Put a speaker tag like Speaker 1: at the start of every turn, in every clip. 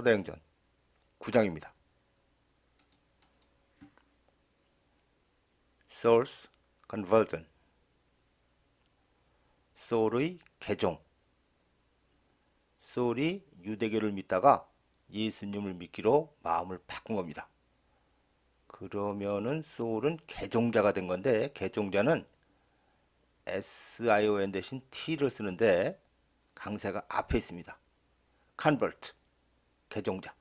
Speaker 1: 사도행전 9장입니다. Saul's conversion. 소울의 개종. 소울이 유대교를 믿다가 예수님을 믿기로 마음을 바꾼 겁니다. 그러면은 소울은 개종자가 된 건데, 개종자는 SION 대신 T를 쓰는데 강세가 앞에 있습니다. convert, 개종자.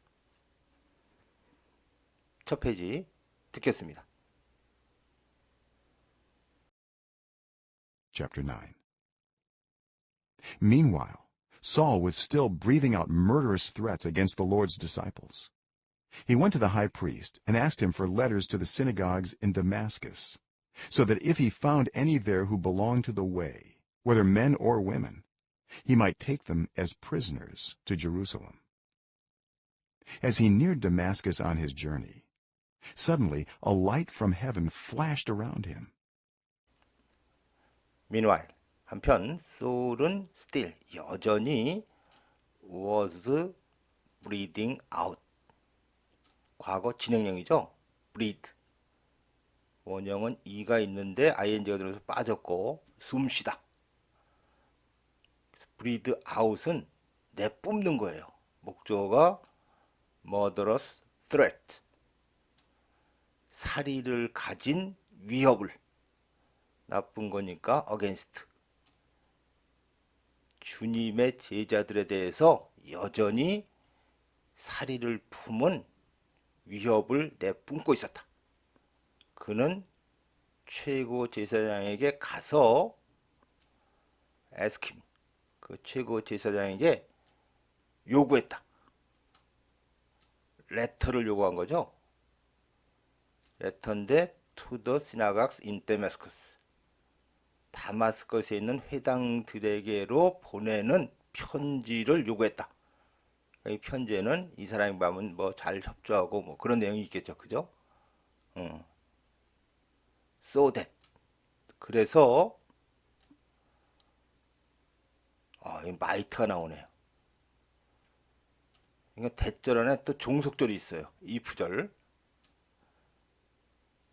Speaker 1: 첫 페이지 듣겠습니다.
Speaker 2: Chapter 9. Meanwhile, Saul was still breathing out murderous threats against the Lord's disciples. He went to the high priest and asked him for letters to the synagogues in Damascus, so that if he found any there who belonged to the way, whether men or women, he might take them as prisoners to Jerusalem. As he neared Damascus on his journey, suddenly a light from heaven flashed around him.
Speaker 1: Meanwhile, 한편 소울은 still, 여전히 was breathing out. 과거 진행형이죠. breathe. 원형은 e가 있는데 ing가 들어서 빠졌고 숨쉬다. 그래서 breathe out은 내뿜는 거예요. 목적어가 murderous threat. 살인을 가진 위협을. 나쁜 거니까 against. 주님의 제자들에 대해서 여전히 살인을 품은 위협을 내뿜고 있었다. 그는 최고 제사장에게 가서 ask him, 그 최고 제사장에게 요구했다. 레터를 요구한 거죠. 레터인데 to the synagogues in Damascus. 다마스커스에 있는 회당들에게로 보내는 편지를 요구했다. 이 편지에는 이 사람이 마음은 뭐 잘 협조하고 뭐 그런 내용이 있겠죠, 그죠? So that. 그래서 이 마이트가 나오네요. 그러니까 대절 안에 또 종속절이 있어요. if절.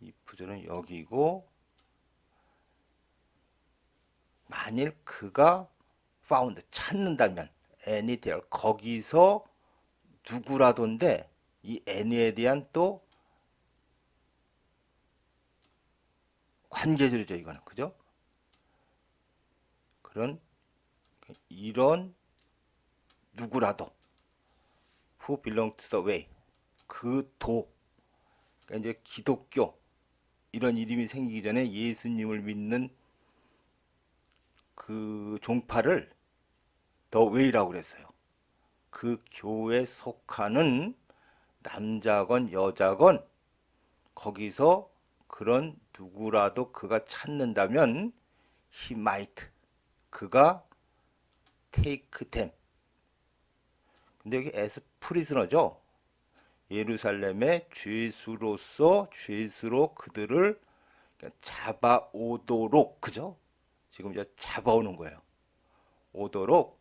Speaker 1: if절은 여기고. 만일 그가 found, 찾는다면 any there, 거기서 누구라도인데 이 any에 대한 또 관계절이죠, 이거는. 그죠? 그런 이런 누구라도 who belong to the way, 그 도, 그러니까 이제 기독교 이런 이름이 생기기 전에 예수님을 믿는 그 종파를 더 웨이라고 그랬어요. 그 교회에 속하는 남자건 여자건 거기서 그런 누구라도 그가 찾는다면 he might, 그가 take them. 근데 여기 as prisoner죠. 예루살렘의 죄수로서 죄수로 그들을 잡아오도록, 그죠? 지금 이제 잡아오는 거예요. 오도록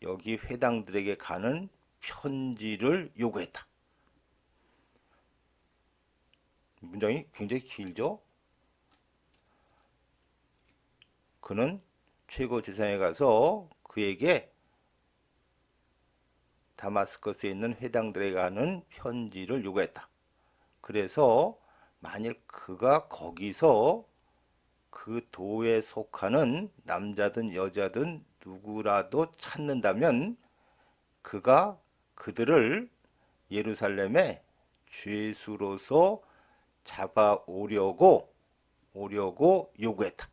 Speaker 1: 여기 회당들에게 가는 편지를 요구했다. 문장이 굉장히 길죠? 그는 최고 제사장에 가서 그에게 다마스커스에 있는 회당들에 가는 편지를 요구했다. 그래서 만일 그가 거기서 그 도에 속하는 남자든 여자든 누구라도 찾는다면 그가 그들을 예루살렘에 죄수로서 잡아오려고 요구했다.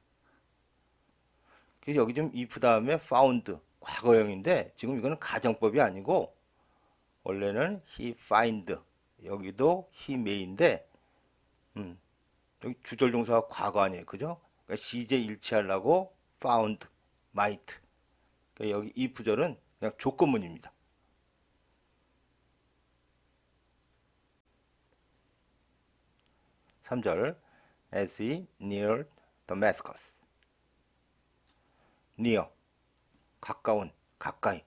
Speaker 1: 그래서 여기 좀 if 다음에 found, 과거형인데 지금 이거는 가정법이 아니고 원래는 he find, 여기도 he may인데 여기 주절동사가 과거 아니에요, 그죠? 그러니까 시제 일치하려고 found, might. 그러니까 여기 if절은 그냥 조건문입니다. 3절 as he neared Damascus. near, 가까운, 가까이.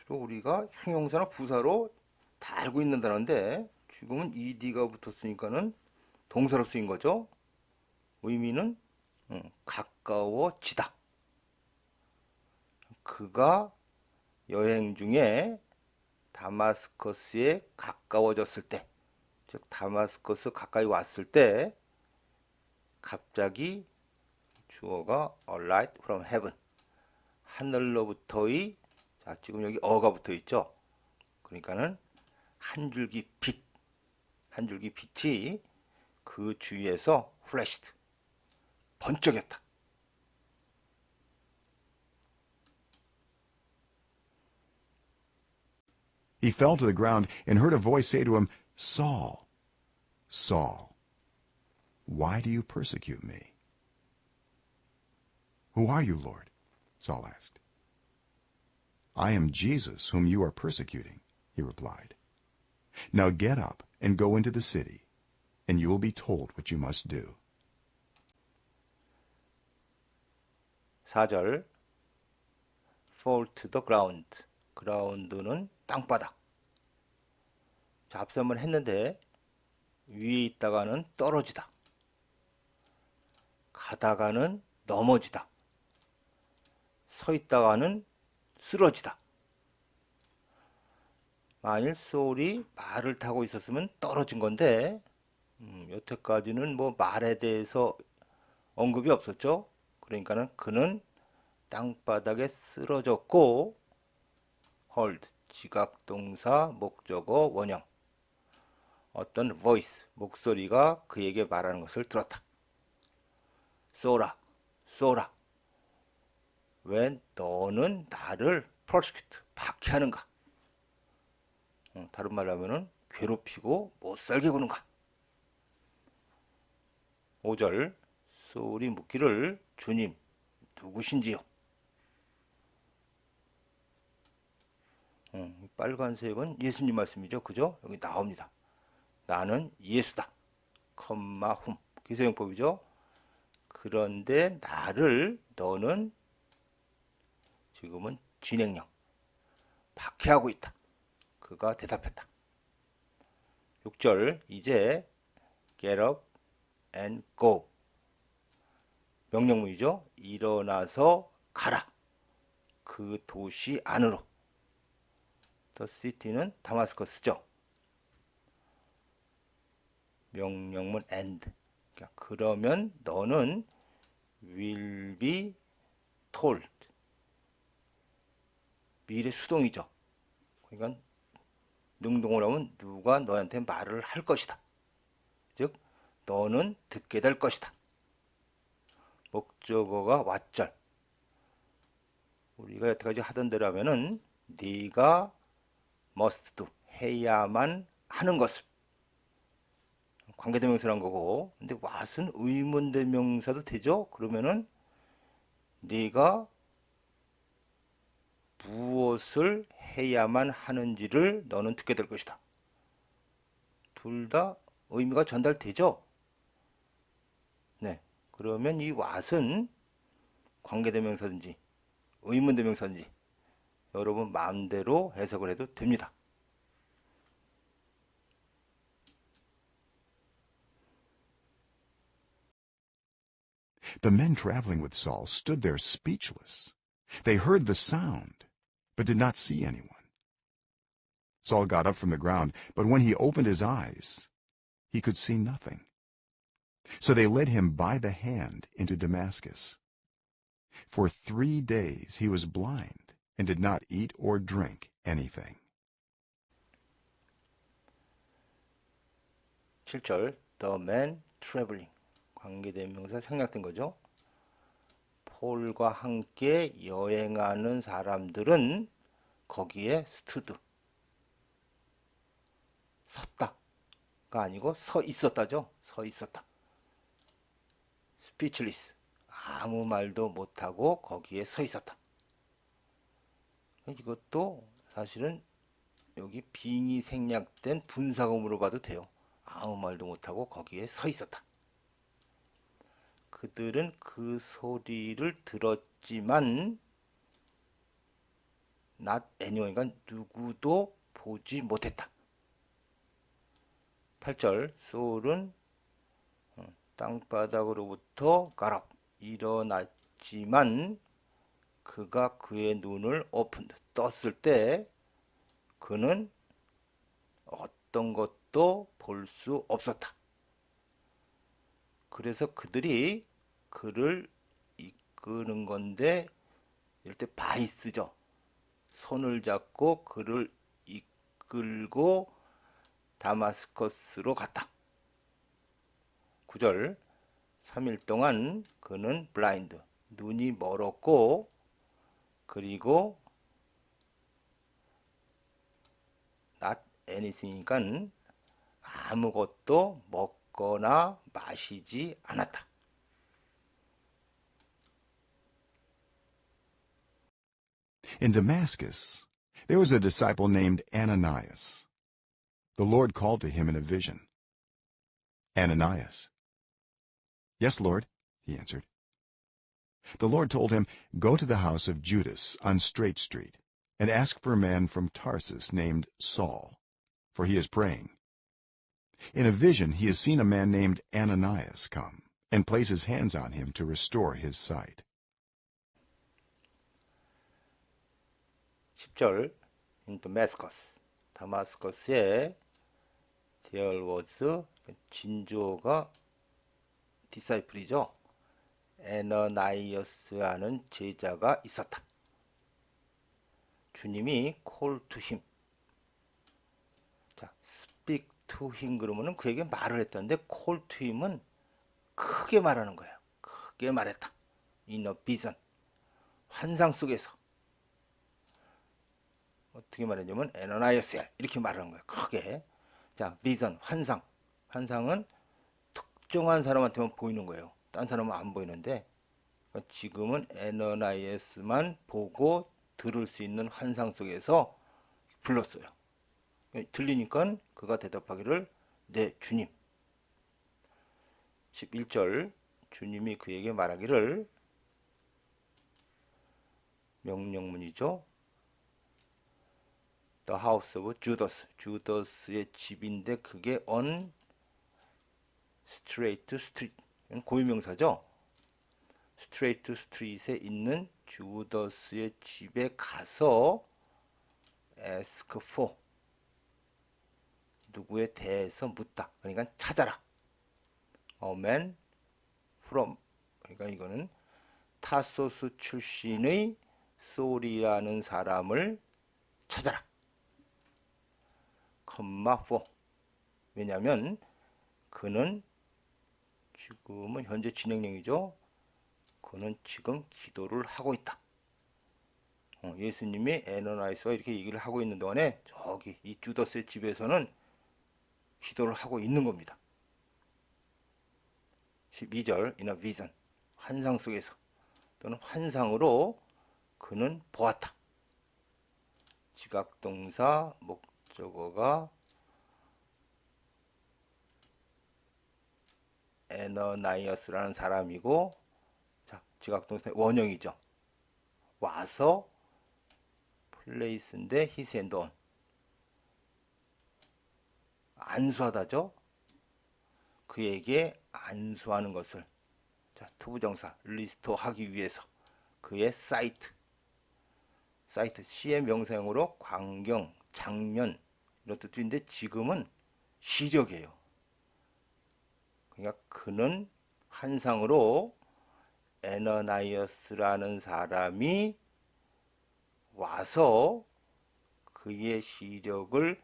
Speaker 1: 주로 우리가 형용사나 부사로 다 알고 있는다는데 지금은 ed가 붙었으니까는 동사로 쓰인 거죠. 의미는 가까워지다. 그가 여행 중에 다마스커스에 가까워졌을 때, 즉 다마스커스 가까이 왔을 때 갑자기 주어가 a light from heaven, 하늘로부터의, 자 지금 여기 어가 붙어 있죠. 그러니까는 한 줄기 빛, 한 줄기 빛이 그 주위에서 flashed, 번쩍였다.
Speaker 2: He fell to the ground and heard a voice say to him, Saul, Saul, why do you persecute me? Who are you, Lord? Saul asked. I am Jesus, whom you are persecuting, he replied. Now get up and go into the city, and you will be told what you must do.
Speaker 1: 4절 fall to the ground. ground는 땅바닥. 자, 앞서 한번 했는데 위에 있다가는 떨어지다. 가다가는 넘어지다. 서 있다가는 쓰러지다. 만일 소울이 말을 타고 있었으면 떨어진 건데 여태까지는 뭐 말에 대해서 언급이 없었죠. 그러니까는 그는 땅바닥에 쓰러졌고 hold, 지각동사, 목적어, 원형, 어떤 voice, 목소리가 그에게 말하는 것을 들었다. 쏘라, 쏘라. 왜 너는 나를 persecute, 박해하는가? 다른 말로 하면은 괴롭히고 못살게 구는가? 5절 소울이 묻기를 주님 누구신지요? 빨간색은 예수님 말씀이죠. 그죠? 여기 나옵니다. 나는 예수다. 컴마 훔. 기사용법이죠. 그런데 나를 너는 지금은 진행형 박해하고 있다. 그가 대답했다. 6절 이제 get up and go. 명령문이죠. 일어나서 가라. 그 도시 안으로. The city는 다마스커스죠. 명령문 and. 그러면 너는 will be told. 미래 수동이죠. 그러니까 능동을 하면 누가 너한테 말을 할 것이다. 즉 너는 듣게 될 것이다. 목적어가 왓절. 우리가 여태까지 하던 대로 하면은 네가 must do, 해야만 하는 것을 관계대명사란 거고, 근데 what은 의문대명사도 되죠. 그러면은 네가 무엇을 해야만 하는지를 너는 듣게 될 것이다. 둘 다 의미가 전달되죠. 네, 그러면 이 what은 관계대명사든지 의문대명사든지 여러분 마음대로 해석을 해도 됩니다.
Speaker 2: The men traveling with Saul stood there speechless. They heard the sound, but did not see anyone. Saul got up from the ground, but when he opened his eyes, he could see nothing. So they led him by the hand into Damascus. For 3 days he was blind and did not eat or drink anything.
Speaker 1: 7절 The man traveling. 관계대명사 생략된 거죠. 폴과 함께 여행하는 사람들은 거기에 stood. 섰다가 아니고 서 있었다죠. 서 있었다. speechless. 아무 말도 못하고 거기에 서 있었다. 이것도 사실은 여기 빙이 생략된 분사금으로 봐도 돼요. 아무 말도 못하고 거기에 서 있었다. 그들은 그 소리를 들었지만 not anyone, 그러니까 누구도 보지 못했다. 8절 소울은 땅바닥으로부터 가락 일어났지만 그가 그의 눈을 떴을 때 그는 어떤 것도 볼 수 없었다. 그래서 그들이 그를 이끄는 건데 이럴 때 바이스죠. 손을 잡고 그를 이끌고 다마스커스로 갔다. 9절 3일 동안 그는 블라인드 눈이 멀었고 그리고 not anything이니까 아무것도 먹거나 마시지 않았다.
Speaker 2: In Damascus, there was a disciple named Ananias. The Lord called to him in a vision. Ananias. Yes, Lord, he answered. The Lord told him, Go to the house of Judas on Straight Street, and ask for a man from Tarsus named Saul, for he is praying. In a vision he has seen a man named Ananias come, and place his hands on him to restore his sight.
Speaker 1: 10절 in Damascus, 다마스커스에 there was 진조가 디사이플이죠. 에너나이어스라는 제자가 있었다. 주님이 call to him. 자, speak to him 그러면은 그에게 말을 했다는데 call to him은 크게 말하는 거예요. 크게 말했다. in a vision. 환상 속에서. 어떻게 말했냐면 에너나이어스야 이렇게 말하는 거예요. 크게. 자, 비전 환상. 환상은 특정한 사람한테만 보이는 거예요. 딴 사람은 안 보이는데 지금은 에너나이어스만 보고 들을 수 있는 환상 속에서 불렀어요. 들리니까 그가 대답하기를 네 주님. 11절 주님이 그에게 말하기를 명령문이죠. The house of Judas. 주더스의 집인데 그게 on straight street. 고유명사죠. straight street에 있는 주더스의 집에 가서 ask for. 누구에 대해서 묻다. 그러니까 찾아라. A man from. 그러니까 이거는 타소스 출신의 소리라는 사람을 찾아라. 컴마 4. 왜냐하면 그는 지금은 현재 진행형이죠. 그는 지금 기도를 하고 있다. 예수님이 에너나이스와 이렇게 얘기를 하고 있는 동안에 저기 이 주더스의 집에서는 기도를 하고 있는 겁니다. 12절 in a vision. 환상 속에서 또는 환상으로 그는 보았다. 지각동사 목적어가 에너나이어스라는 사람이고 자, 지각동사의 원형이죠. 와서 플레이스인데 his hand on. 안수하다죠. 그에게 안수하는 것을 자, 투부정사 리스토하기 위해서 그의 사이트 시의 명사형으로 광경, 장면 이런 뜻인데 지금은 시력이에요. 그러니까 그는 환상으로 에너나이어스라는 사람이 와서 그의 시력을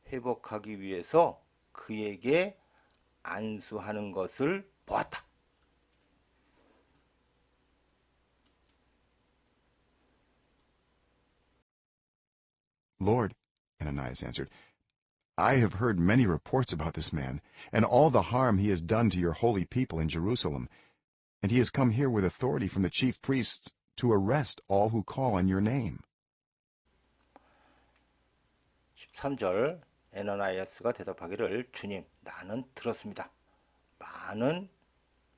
Speaker 1: 회복하기 위해서 그에게 안수하는 것을 보았다.
Speaker 2: Lord, Ananias answered, I have heard many reports about this man, and all the harm he has done to your holy people in Jerusalem, and he has come here with authority from the chief priests to arrest all who call on your name.
Speaker 1: 13절 에너나이아스가 대답하기를 주님 나는 들었습니다. 많은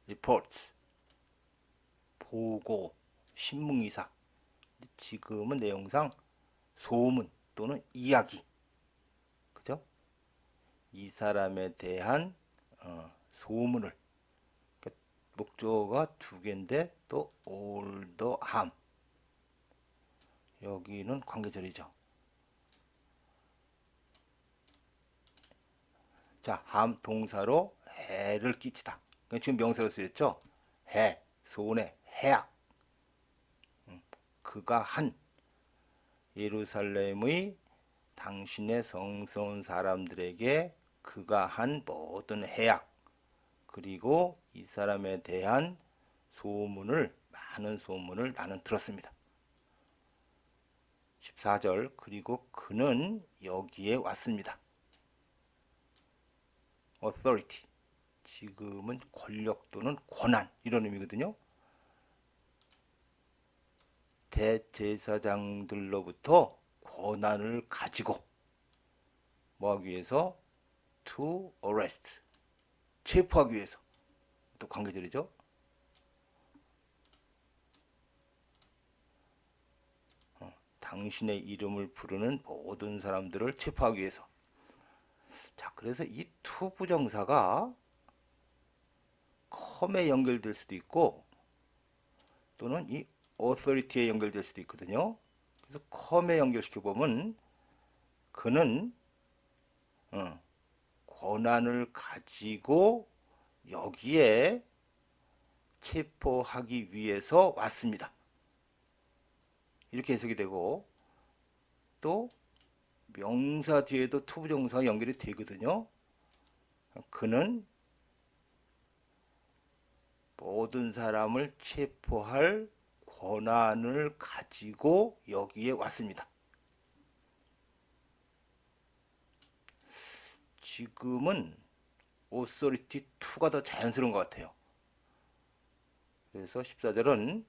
Speaker 1: reports 보고 신문기사 지금은 내용상 소문 또는 이야기. 그죠? 이 사람에 대한 소문을. 그러니까 목적어가 두 개인데 또 all the harm. 여기는 관계절이죠. 자, harm 동사로 해를 끼치다. 그러니까 지금 명사로 쓰였죠? 해, 손해, 해악. 그가 한 예루살렘의 당신의 성스러운 사람들에게 그가 한 모든 해악 그리고 이 사람에 대한 많은 소문을 나는 들었습니다. 14절 그리고 그는 여기에 왔습니다. authority 지금은 권력 또는 권한 이런 의미거든요. 대제사장들로부터 권한을 가지고 뭐하기 위해서? to arrest 체포하기 위해서. 또 관계절이죠. 당신의 이름을 부르는 모든 사람들을 체포하기 위해서. 자, 그래서 이 to 부정사가 come에 연결될 수도 있고 또는 이 authority에 연결될 수도 있거든요. 그래서 come에 연결시켜 보면 그는 권한을 가지고 여기에 체포하기 위해서 왔습니다. 이렇게 해석이 되고 또 명사 뒤에도 to 부정사가 연결이 되거든요. 그는 모든 사람을 체포할 권한을 가지고 여기에 왔습니다. 지금은 authority to가 더 자연스러운 것 같아요. 그래서 14절은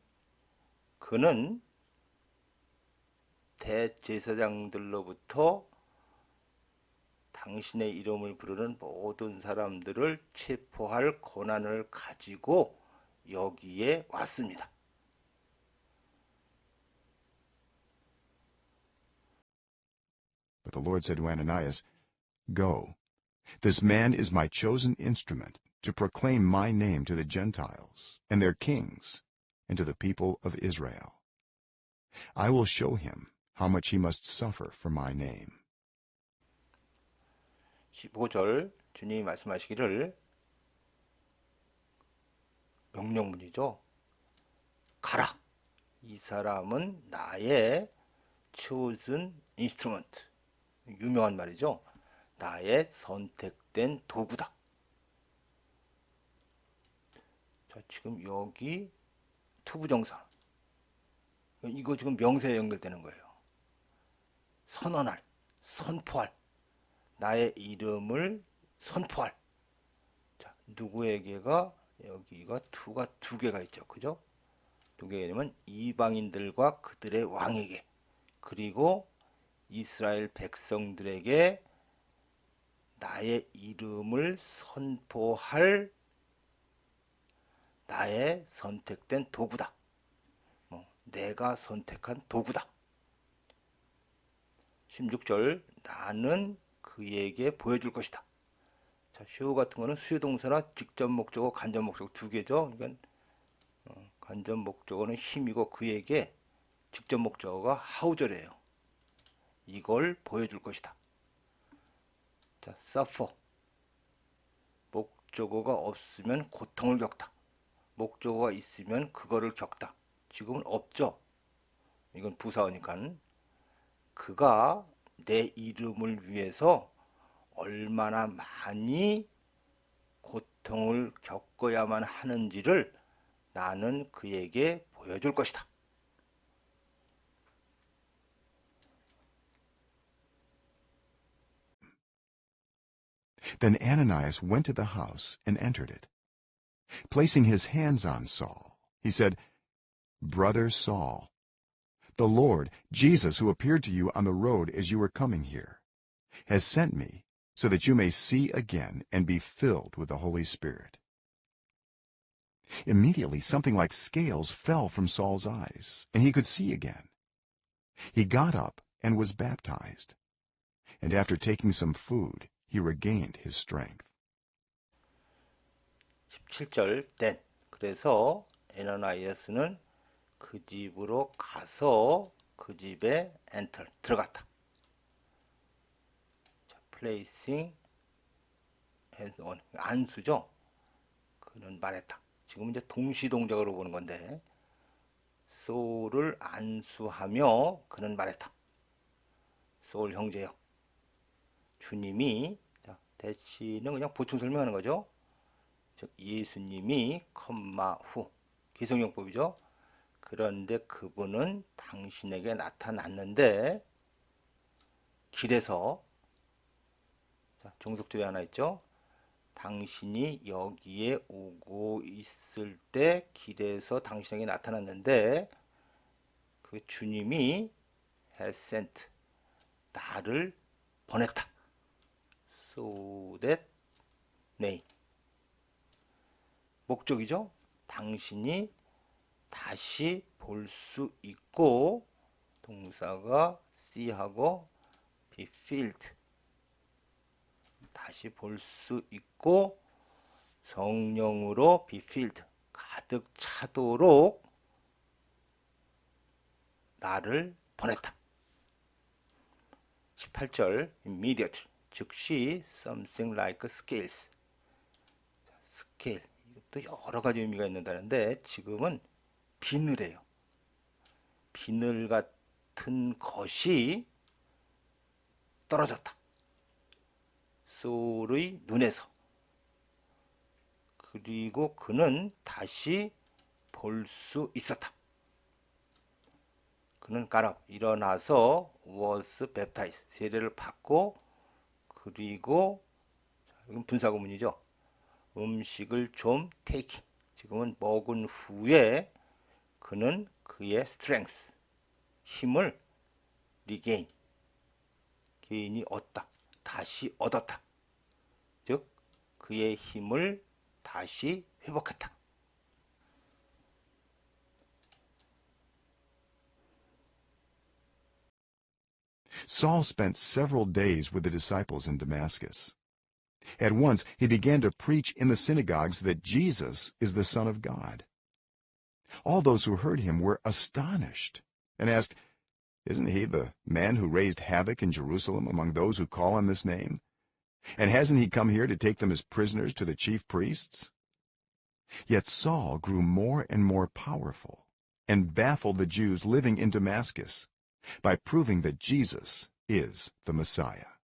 Speaker 1: 그는 대제사장들로부터 당신의 이름을 부르는 모든 사람들을 체포할 권한을 가지고 여기에 왔습니다.
Speaker 2: But the Lord said to Ananias, Go. This man is my chosen instrument to proclaim my name to the Gentiles and their kings and to the people of Israel. I will show him how much he must suffer for my name.
Speaker 1: 15절 주님이 말씀하시기를 명령문이죠. 가라. 이 사람은 나의 chosen instrument. 유명한 말이죠. 나의 선택된 도구다. 자, 지금 여기 투부정사. 이거 지금 명사에 연결되는 거예요. 선언할, 선포할. 나의 이름을 선포할. 자, 누구에게가 여기가 투가 두 개가 있죠. 그죠? 두 개냐면 이방인들과 그들의 왕에게 그리고 이스라엘 백성들에게 나의 이름을 선포할 나의 선택된 도구다. 내가 선택한 도구다. 16절 나는 그에게 보여줄 것이다. 자, show 같은 거는 수요 동사나 직접 목적어, 간접 목적어 두 개죠. 그러니까 간접 목적어는 힘이고 그에게 직접 목적어가 how절이에요. 이걸 보여줄 것이다. 자, suffer 목적어가 없으면 고통을 겪다. 목적어가 있으면 그거를 겪다. 지금은 없죠. 이건 부사어니까. 그가 내 이름을 위해서 얼마나 많이 고통을 겪어야만 하는지를 나는 그에게 보여줄 것이다.
Speaker 2: Then Ananias went to the house and entered it. Placing his hands on Saul, he said, Brother Saul, the Lord, Jesus, who appeared to you on the road as you were coming here, has sent me so that you may see again and be filled with the Holy Spirit. Immediately something like scales fell from Saul's eyes, and he could see again. He got up and was baptized. And after taking some food, he regained his strength.
Speaker 1: 17절 then 그래서 에너나이아스는 그 집으로 가서 그 집에 enter 들어갔다. 자, placing hands on 안수죠. 그는 말했다. 지금 이제 동시 동작으로 보는 건데 소울을 안수하며 그는 말했다. 소울 형제여, 주님이 자, 대치는 그냥 보충 설명하는 거죠. 즉 예수님이 컴마 후 기성용법이죠. 그런데 그분은 당신에게 나타났는데 길에서 자, 종속절이 하나 있죠. 당신이 여기에 오고 있을 때 길에서 당신에게 나타났는데 그 주님이 has sent 나를 보냈다. So that name 목적이죠. 당신이 다시 볼 수 있고 동사가 see하고 be filled 다시 볼 수 있고 성령으로 be filled 가득 차도록 나를 보냈다. 18절 immediately 즉시 something like scales 스케일 이것도 여러 가지 의미가 있는다는데 지금은 비늘이에요. 비늘 같은 것이 떨어졌다. 소울의 눈에서. 그리고 그는 다시 볼 수 있었다. 그는 got up, 일어나서 was baptized, 세례를 받고 그리고 이건 분사구문이죠. 음식을 좀 take, 지금은 먹은 후에 그는 그의 strength, 힘을 regain, 개인이 얻다, 다시 얻었다. 즉 그의 힘을 다시 회복했다.
Speaker 2: Saul spent several days with the disciples in Damascus. At once he began to preach in the synagogues that Jesus is the Son of God. All those who heard him were astonished and asked, "Isn't he the man who raised havoc in Jerusalem among those who call on this name? And hasn't he come here to take them as prisoners to the chief priests?" Yet Saul grew more and more powerful and baffled the Jews living in Damascus by proving that Jesus is the Messiah.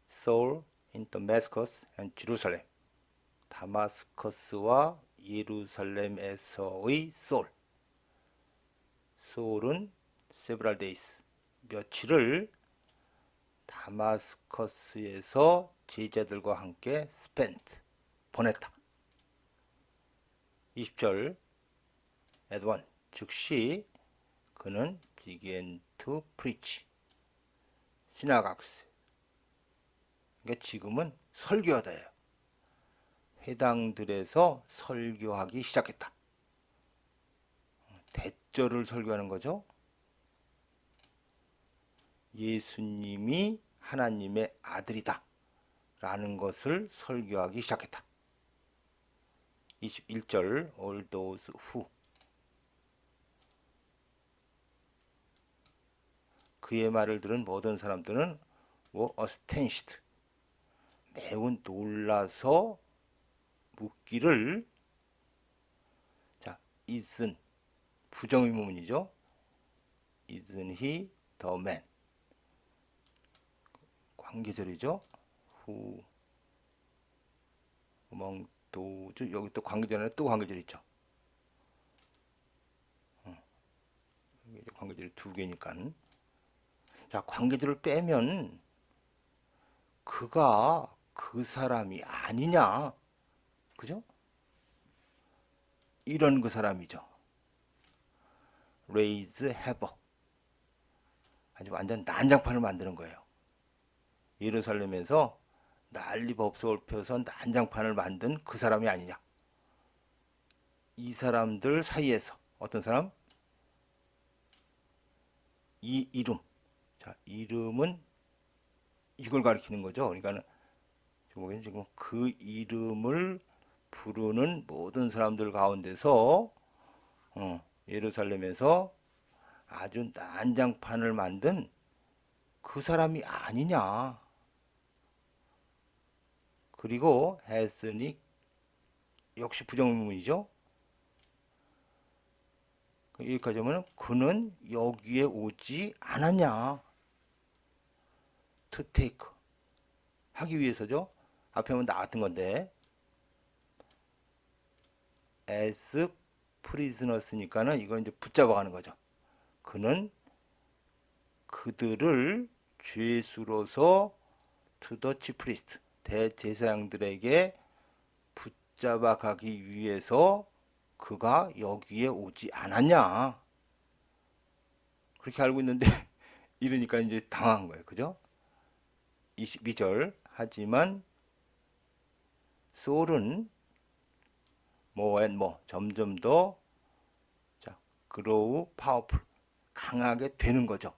Speaker 1: Saul in Damascus and Jerusalem. 다마스커스와 예루살렘에서의 소울. 소울은 several days, 며칠을 다마스커스에서 제자들과 함께 spent, 보냈다. 20절 at once, 즉시 그는 began to preach. synagogues. 그러니까 지금은 설교하다예요. 회당들에서 설교하기 시작했다. 대절을 설교하는 거죠. 예수님이 하나님의 아들이다 라는 것을 설교하기 시작했다. 21절 all those who 그의 말을 들은 모든 사람들은 were astonished 매우 놀라서 묻기를 자, isn't 부정의문이죠. Isn't he the man? 관계절이죠. who among those 여기 또 관계절에 또 관계절 있죠. 관계절이 두 개니까. 자, 관계절을 빼면 그가 그 사람이 아니냐, 그죠? 이런 그 사람이죠. raise havoc, 아주 완전 난장판을 만드는 거예요. 예루살렘에서 난리법석을 펴서 난장판을 만든 그 사람이 아니냐. 이 사람들 사이에서 어떤 사람? 이 이름. 자, 이름은 이걸 가리키는 거죠. 그러니까 지금 그 이름을 부르는 모든 사람들 가운데서 예루살렘에서 아주 난장판을 만든 그 사람이 아니냐. 그리고 했으니 역시 부정문이죠. 여기까지 하면 그는 여기에 오지 않았냐. to take 하기 위해서죠. 앞에 하면 나왔던 건데 as prisoners니까는 이건 이제 붙잡아가는 거죠. 그는 그들을 죄수로서 to the chief priest 대제사장들에게 붙잡아가기 위해서 그가 여기에 오지 않았냐. 그렇게 알고 있는데 이러니까 이제 당한 거예요. 그죠? 22절 하지만 소울은 more and more 점점 더 grow powerful 강하게 되는 거죠.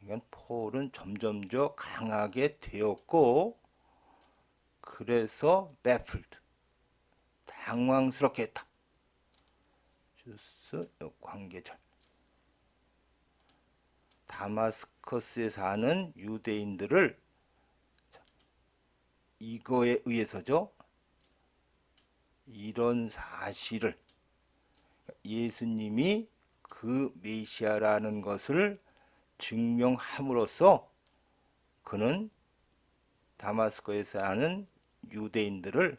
Speaker 1: 그러니까 폴은 점점 더 강하게 되었고 그래서 baffled 당황스럽게 했다. 주스 관계절 다마스커스에 사는 유대인들을 이거에 의해서죠. 이런 사실을 예수님이 그 메시아라는 것을 증명함으로써 그는 다마스커에 사는 유대인들을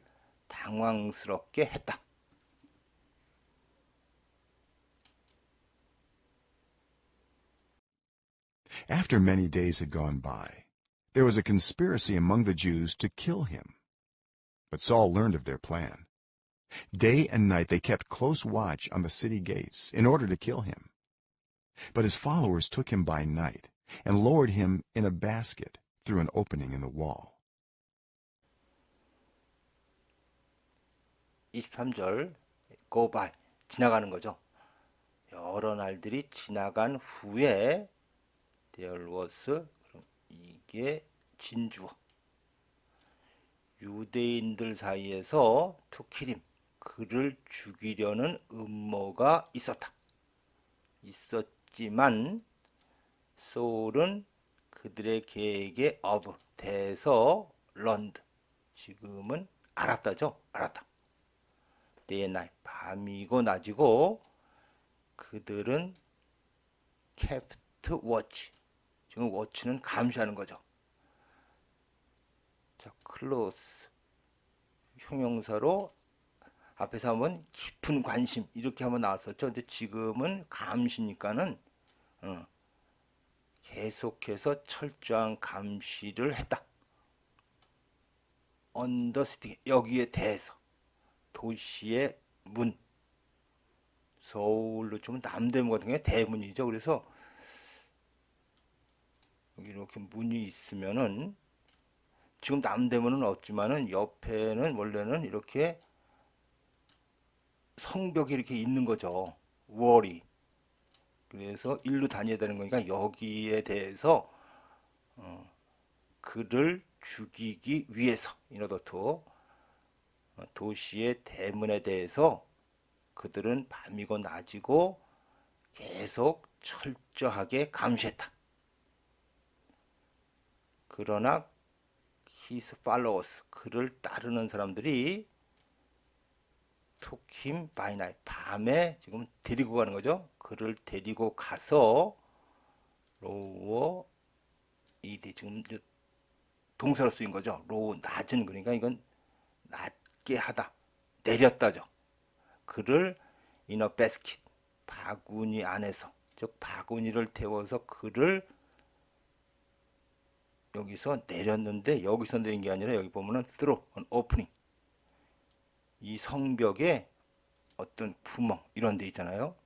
Speaker 1: 당황스럽게 했다.
Speaker 2: After many days had gone by, there was a conspiracy among the Jews to kill him. But Saul learned of their plan. Day and night they kept close watch on the city gates in order to kill him. But his followers took him by night and lowered him in a basket through an opening in the wall.
Speaker 1: 23절 go by 지나가는 거죠. 여러 날들이 지나간 후에 there was 이게 진주어 유대인들 사이에서 to kill him 그를 죽이려는 음모가 있었지만 소울은 그들의 계획에 of 대해서 learned 지금은 알았다. day and night 밤이고 낮이고 그들은 kept watch 지금 watch는 감시하는 거죠. 자, close 형용사로 앞에서 한번 깊은 관심 이렇게 한번 나왔었죠. 근데 지금은 감시니까는 계속해서 철저한 감시를 했다. understand 여기에 대해서 도시의 문 서울로 좀 남대문 같은 경우에 대문이죠. 그래서 여기 이렇게 문이 있으면은 지금 남대문은 없지만은 옆에는 원래는 이렇게 성벽이 이렇게 있는 거죠. 월이. 그래서 일로 다녀야 되는 거니까 여기에 대해서 그를 죽이기 위해서 이노더토 도시의 대문에 대해서 그들은 밤이고 낮이고 계속 철저하게 감시했다. 그러나 his followers 그를 따르는 사람들이 took him by night 밤에 지금 데리고 가는 거죠. 그를 데리고 가서 로워 이디 지금 동사로 쓰인 거죠. 로우 낮은 그러니까 이건 낮게 하다 내렸다죠. 그를 in a basket 바구니 안에서 즉 바구니를 태워서 그를 여기서 내렸는데 여기서 내린 게 아니라 여기 보면은 through an opening 이 성벽에 어떤 구멍 이런 데 있잖아요.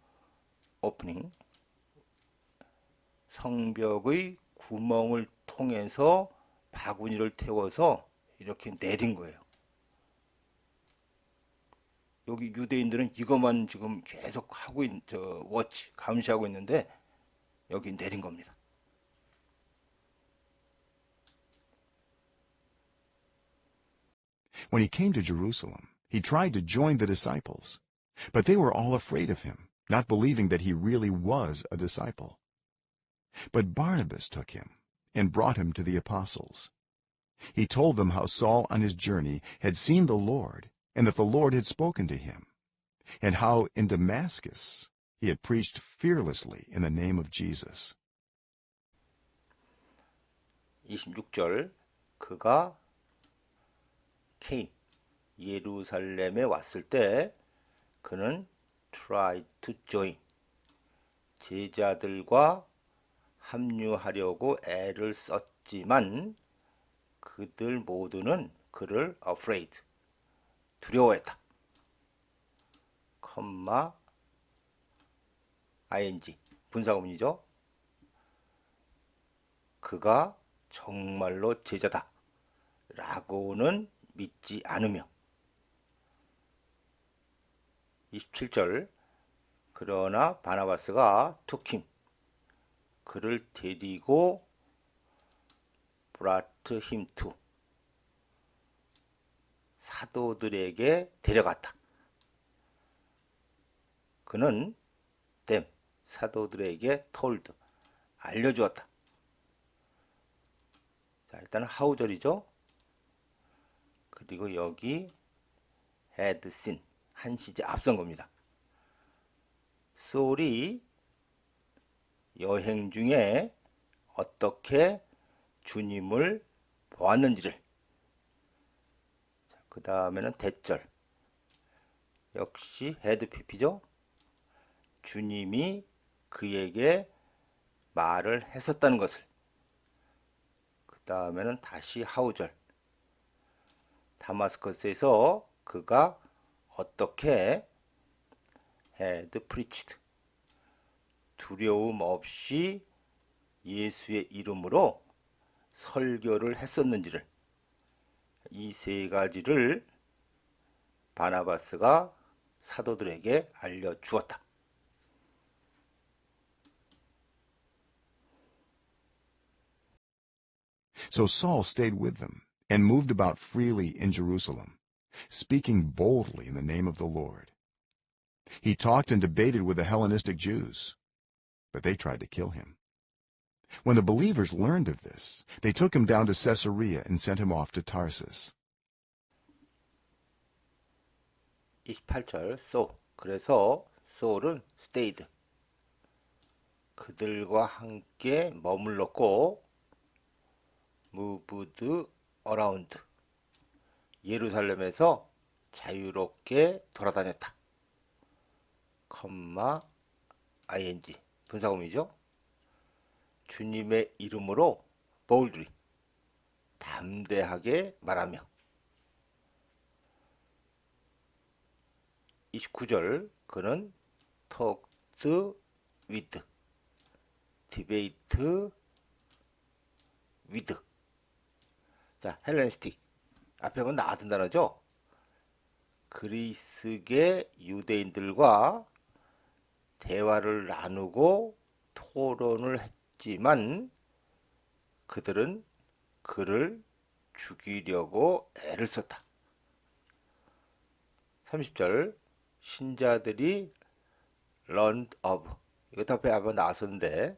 Speaker 1: 오프닝 성벽의 구멍을 통해서 바구니를 태워서 이렇게 내린 거예요. 여기 유대인들은 이것만 지금 계속 하고 워치 감시하고 있는데 여기 내린 겁니다.
Speaker 2: When he came to Jerusalem, he tried to join the disciples, but they were all afraid of him, not believing that he really was a disciple. But Barnabas took him and brought him to the apostles. He told them how Saul on his journey had seen the Lord, and that the Lord had spoken to him, and how in Damascus he had preached fearlessly in the name of Jesus.
Speaker 1: 26절 그가 예루살렘에 왔을 때 그는 tried to join 제자들과 합류하려고 애를 썼지만 그들 모두는 그를 afraid 두려워했다. ing 분사구문이죠. 그가 정말로 제자다 라고는 믿지 않으며 27절 그러나 바나바스가 took him 그를 데리고 brought him to 사도들에게 데려갔다. 그는 them 사도들에게 told 알려주었다. 자, 일단은 하우절이죠. 그리고 여기 had seen 한 시제 앞선 겁니다. 소울이 여행 중에 어떻게 주님을 보았는지를 그 다음에는 대절 역시 had pp죠. 주님이 그에게 말을 했었다는 것을 그 다음에는 다시 하우절 다마스커스에서 그가 어떻게 had preached 두려움 없이 예수의 이름으로 설교를 했었는지를 이 세 가지를 바나바스가 사도들에게 알려주었다.
Speaker 2: So Saul stayed with them and moved about freely in Jerusalem, speaking boldly in the name of the Lord. He talked and debated with the Hellenistic Jews, but they tried to kill him. When the believers learned of this, they took him down to Caesarea and sent him off to Tarsus.
Speaker 1: 28절 so 그래서 소울은 stayed 그들과 함께 머물렀고 moved around 예루살렘에서 자유롭게 돌아다녔다. ing 분사구문이죠. 주님의 이름으로 boldly 담대하게 말하며 29절 그는 talked with debate with 자 헬레니스틱 앞에 보면 나왔던 단어죠. 그리스계 유대인들과 대화를 나누고 토론을 했지만 그들은 그를 죽이려고 애를 썼다. 30절 신자들이 learned of 이것도 앞에 한번 나왔었는데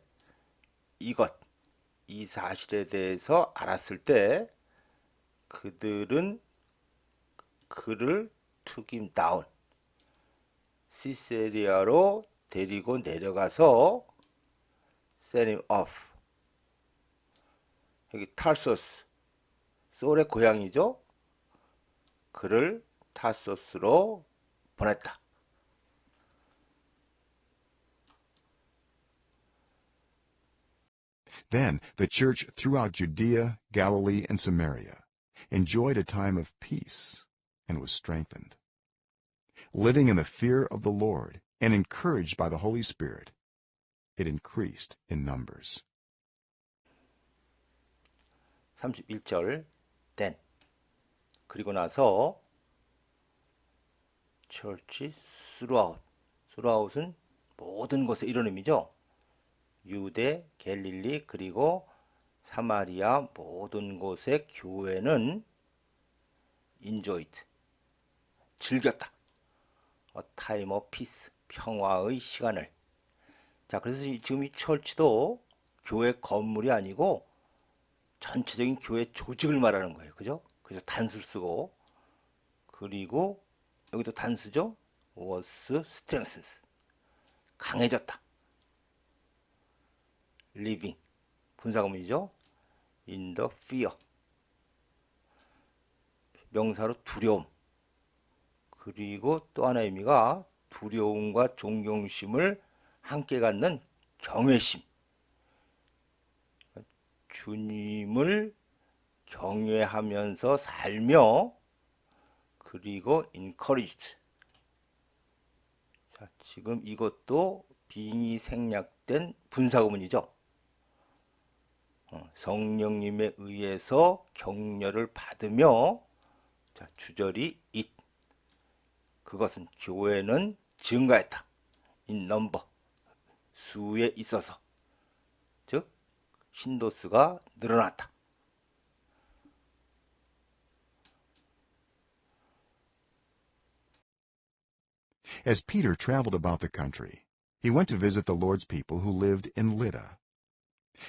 Speaker 1: 이 사실에 대해서 알았을 때 그들은 그를 took him down 시세리아로 데리고 내려가서 send him off 여기 탈소스 소울의 고향이죠. 그를 타소스로 보냈다.
Speaker 2: Then the church throughout Judea, Galilee, and Samaria enjoyed a time of peace and was strengthened. Living in the fear of the Lord and encouraged by the Holy Spirit, it increased in numbers.
Speaker 1: 31절 then 그리고 나서 church throughout은 모든 곳에 이런 의미죠. 유대, 갤릴리 그리고 사마리아 모든 곳의 교회는 enjoyed, 즐겼다. A time of peace, 평화의 시간을. 자, 그래서 지금 이 철치도 교회 건물이 아니고 전체적인 교회 조직을 말하는 거예요. 그죠? 그래서 단수를 쓰고, 그리고 여기도 단수죠? was strengthens, 강해졌다. living, 분사구문이죠? in the fear, 명사로 두려움. 그리고 또 하나의 의미가 두려움과 존경심을 함께 갖는 경외심. 주님을 경외하면서 살며, 그리고 encouraged. 자, 지금 이것도 빙이 생략된 분사구문이죠. 성령님에 의해서 격려를 받으며, 자, 주절이 it. 그것은 교회는 증가했다. in number, 수에 있어서. 즉 신도수가 늘어났다.
Speaker 2: As Peter traveled about the country, he went to visit the Lord's people who lived in Lydda.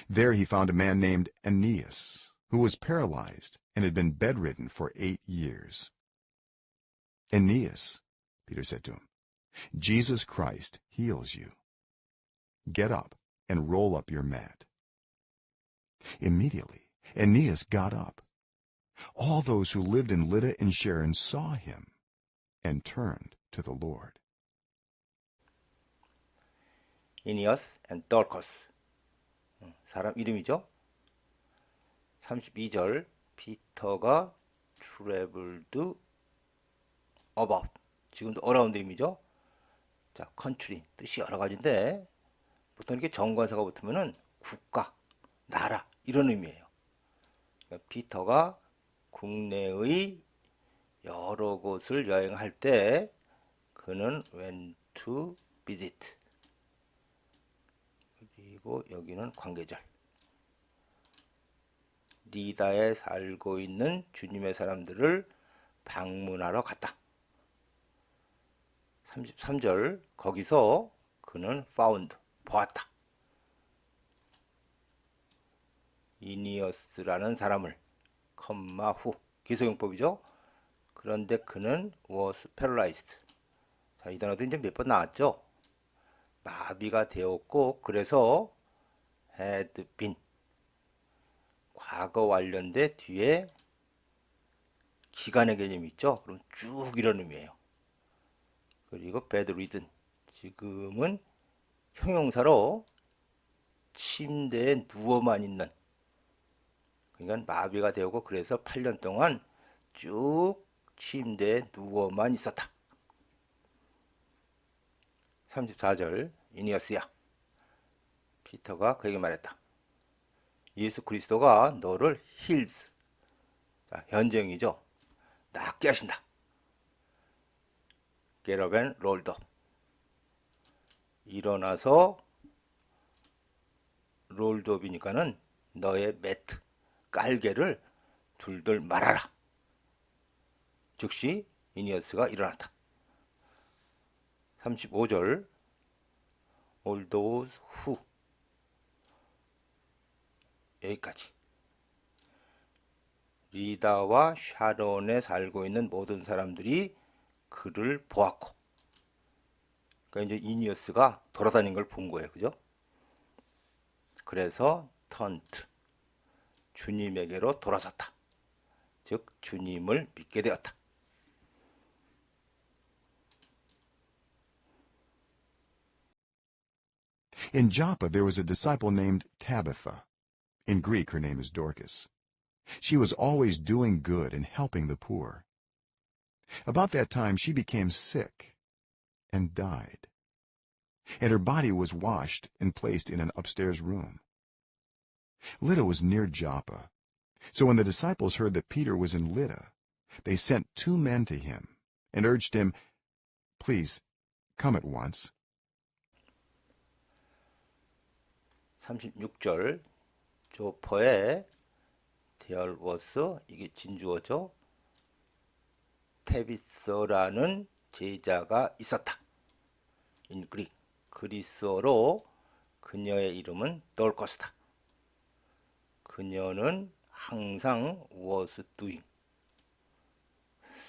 Speaker 2: There he found a man named Aeneas, who was paralyzed and had been bedridden for 8 years. Aeneas, Peter said to him, Jesus Christ heals you. Get up and roll up your mat. Immediately, Aeneas got up. All those who lived in Lydda and Sharon saw him and turned to the Lord.
Speaker 1: Aeneas and Dorcas, 사람 이름이죠. 32절, 피터가 traveled about, 지금도 around 의미죠. 자, country, 뜻이 여러 가지인데 보통 이렇게 정관사가 붙으면은 국가, 나라 이런 의미예요. 그러니까 피터가 국내의 여러 곳을 여행할 때 그는 went to visit. 그리고 여기는 관계절. 리다에 살고 있는 주님의 사람들을 방문하러 갔다. 33절, 거기서 그는 found, 보았다. 이니어스라는 사람을, 컴마 후, 기소용법이죠. 그런데 그는 was paralyzed. 자, 이 단어도 이제 몇 번 나왔죠. 마비가 되었고, 그래서 had been, 과거 완료인데 뒤에 기간의 개념이 있죠. 그럼 쭉 이런 의미예요. 그리고 bedridden, 지금은 형용사로 침대에 누워만 있는, 그러니까 마비가 되고 그래서 8년 동안 쭉 침대에 누워만 있었다. 34절, 이니어스야, 피터가 그에게 말했다. 예수 그리스도가 너를 힐스, 자, 현재형이죠. 낫게 하신다. Get up and rolled up, 일어나서 롤드업이니까는 너의 매트, 깔개를 둘둘 말아라. 즉시 이니어스가 일어났다. 35절, all those who, 여기까지. 리다와 샤론에 살고 있는 모든 사람들이 그를 보았고, 그러니까 이제 이니어스가 돌아다닌 걸 본 거예요. 그죠? 그래서 턴트, 주님에게로 돌아섰다. 즉 주님을 믿게 되었다.
Speaker 2: In Joppa there was a disciple named Tabitha. In Greek her name is Dorcas. She was always doing good and helping the poor. About that time she became sick and died. And her body was washed and placed in an upstairs room. Lydda was near Joppa. So when the disciples heard that Peter was in Lydda, they sent 2 men to him and urged him, "Please, come at once."
Speaker 1: 36절 조퍼에 there was 이게 진주어죠. 테비서라는 제자가 있었다. in Greek 그리스어로 그녀의 이름은 돌커스다. 그녀는 항상 was doing.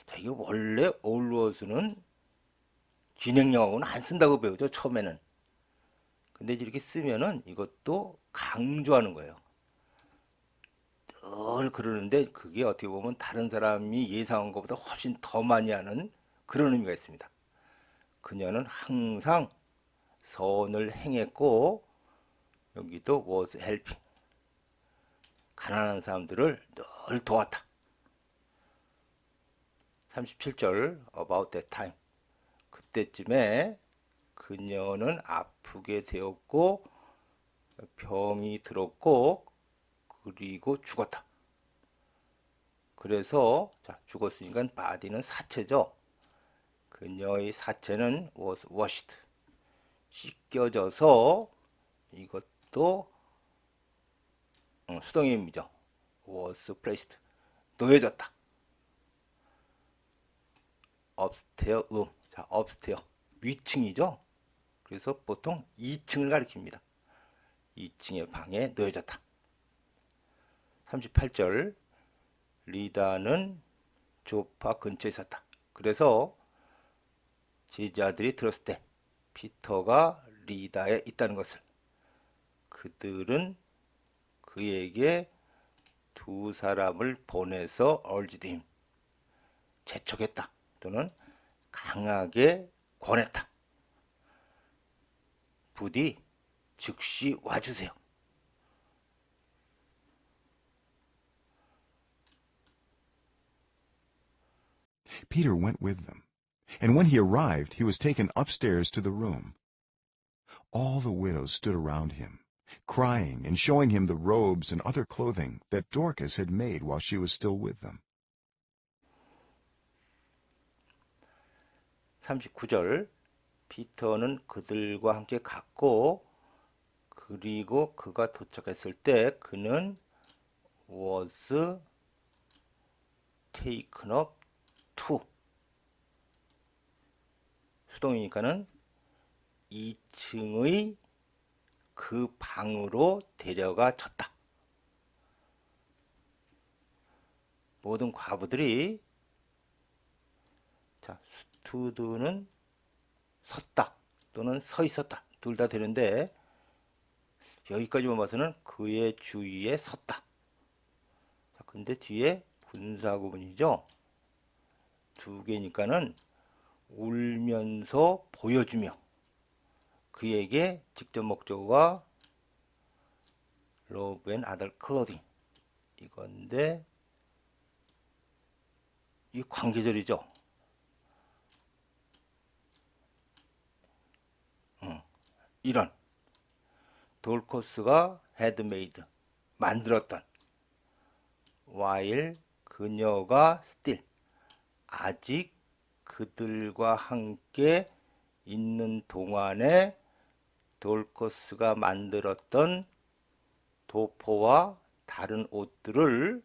Speaker 1: 자, 이게 원래 alwas는 진행형하고는 안 쓴다고 배우죠, 처음에는. 근데 이렇게 쓰면은 이것도 강조하는 거예요. 늘 그러는데 그게 어떻게 보면 다른 사람이 예상한 것보다 훨씬 더 많이 하는 그런 의미가 있습니다. 그녀는 항상 선을 행했고, 여기도 was helping. 가난한 사람들을 늘 도왔다. 37절 about that time. 그때쯤에 그녀는 아프게 되었고 병이 들었고 그리고 죽었다. 그래서 자, 죽었으니까 body는 사체죠. 그녀의 사체는 was washed. 씻겨져서 이것도 수동의 의미죠. was placed. 놓여졌다. upstairs room. 자, upstairs. 위층이죠. 그래서 보통 2층을 가리킵니다. 2층의 방에 놓여졌다. 38절 리다는 조파 근처에 있었다. 그래서 제자들이 들었을 때 피터가 리다에 있다는 것을 그들은 그에게 두 사람을 보내서 urged him 재촉했다 또는 강하게 권했다. 부디 즉시 와주세요.
Speaker 2: Peter went with them, and when he arrived, he was taken upstairs to the room. All the widows stood around him, crying and showing him the robes and other clothing that Dorcas had made while she was still with them.
Speaker 1: 39절 피터는 그들과 함께 갔고 그리고 그가 도착했을 때 그는 was taken up to 수동이니까는 2층의 그 방으로 데려가졌다. 모든 과부들이 자, stood는 섰다 또는 서 있었다 둘 다 되는데 여기까지만 봐서는 그의 주위에 섰다. 자, 근데 뒤에 분사구문이죠. 두 개니까는 울면서 보여주며 그에게 직접 목적어가 love and other clothing 이건데 이 관계절이죠. 이런 돌코스가 had made 만들었던 while 그녀가 still 아직 그들과 함께 있는 동안에 돌코스가 만들었던 도포와 다른 옷들을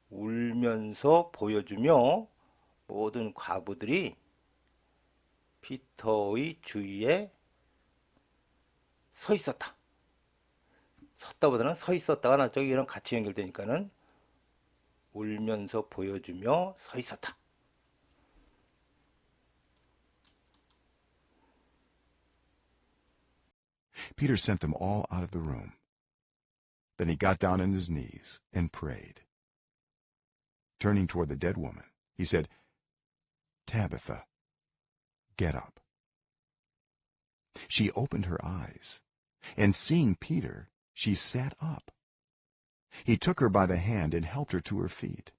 Speaker 1: 울면서 보여주며 모든 과부들이 피터의 주위에 서 있었다. 섰다보다는 서 있었다가 나중에 이런 같이 연결되니까는 울면서 보여주며 서 있었다.
Speaker 2: Peter sent them all out of the room. Then he got down on his knees and prayed. Turning toward the dead woman, he said, "Tabitha, get up." She opened her eyes, and seeing Peter, she sat up. He took her by the hand and helped her to her feet.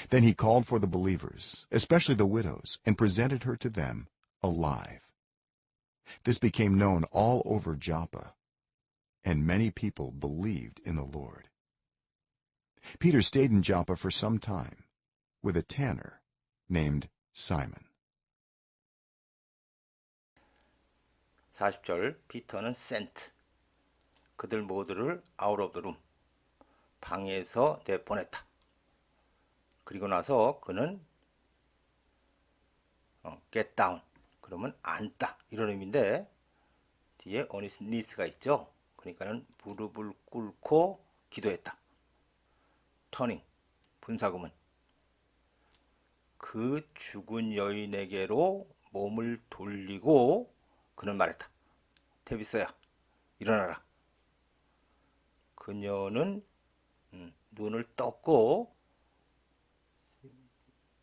Speaker 2: Then he called for the believers, especially the widows, and presented her to them alive. This became known all over Joppa, and many people believed in the Lord. Peter stayed in Joppa for some time with a tanner named Simon.
Speaker 1: 40절 피터는 sent 그들 모두를 out of the room, 방에서 내보냈다. 그리고 나서 그는 get down, 그러면 앉다 이런 의미인데 뒤에 on his knees가 있죠. 그러니까는 무릎을 꿇고 기도했다. turning, 분사구문. 그 죽은 여인에게로 몸을 돌리고 그는 말했다. 테비스야, 일어나라. 그녀는 눈을 떴고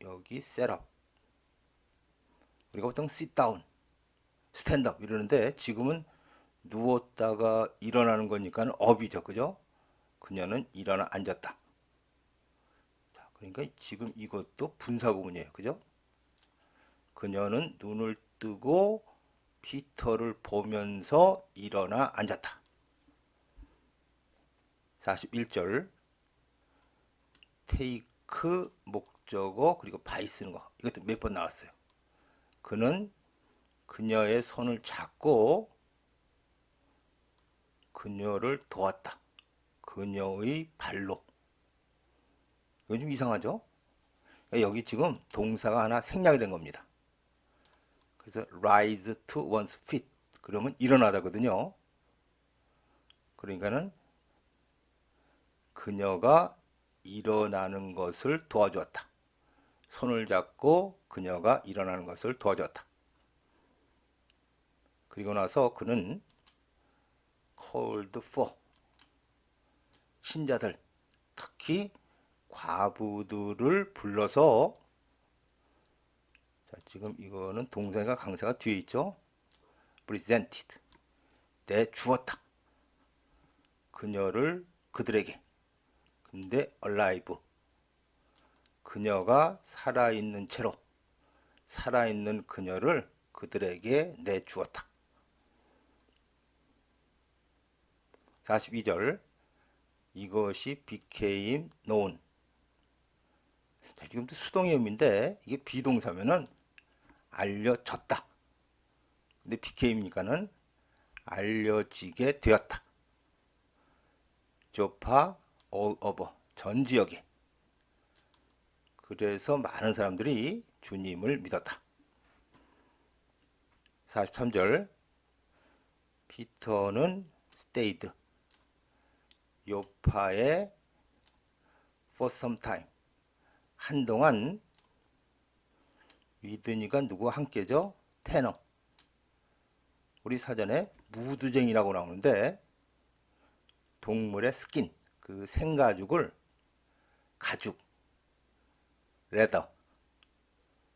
Speaker 1: 여기 set up. 우리가 보통 sit down, stand up 이러는데 지금은 누웠다가 일어나는 거니까 up이죠. 그죠? 그녀는 일어나 앉았다. 자, 그러니까 지금 이것도 분사구문이에요. 그죠? 그녀는 눈을 뜨고 피터를 보면서 일어나 앉았다. 41절 take 목적어 그리고 by 쓰는 거 이것도 몇 번 나왔어요. 그는 그녀의 손을 잡고 그녀를 도왔다. 그녀의 발로. 이건 좀 이상하죠? 여기 지금 동사가 하나 생략이 된 겁니다. 그래서 rise to one's feet 그러면 일어나다거든요. 그러니까는 그녀가 일어나는 것을 도와주었다. 손을 잡고 그녀가 일어나는 것을 도와주었다. 그리고 나서 그는 called for 신자들, 특히 과부들을 불러서 자, 지금 이거는 동사가 강사가 뒤에 있죠. presented, 내주었다. 그녀를 그들에게. 근데 alive, 그녀가 살아있는 채로 살아있는 그녀를 그들에게 내주었다. 42절 이것이 became known. 자, 지금도 수동의 의미인데 이게 비동사면은 알려졌다. 근데 became니까는 알려지게 되었다. 조파 all over, 전 지역에. 그래서 많은 사람들이 주님을 믿었다. 43절 피터는 stayed 요파에 for some time 한동안 위드니가 누구와 함께죠? 테너. 우리 사전에 무두쟁이라고 나오는데 동물의 스킨, 그 생가죽을 가죽, 레더.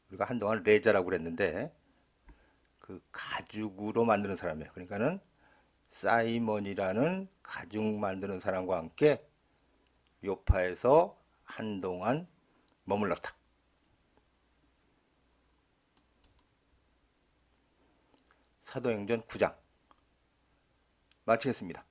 Speaker 1: 우리가 한동안 레자라고 그랬는데 그 가죽으로 만드는 사람이에요. 그러니까는 사이먼이라는 가죽 만드는 사람과 함께 요파에서 한동안 머물렀다. 사도행전 9장 마치겠습니다.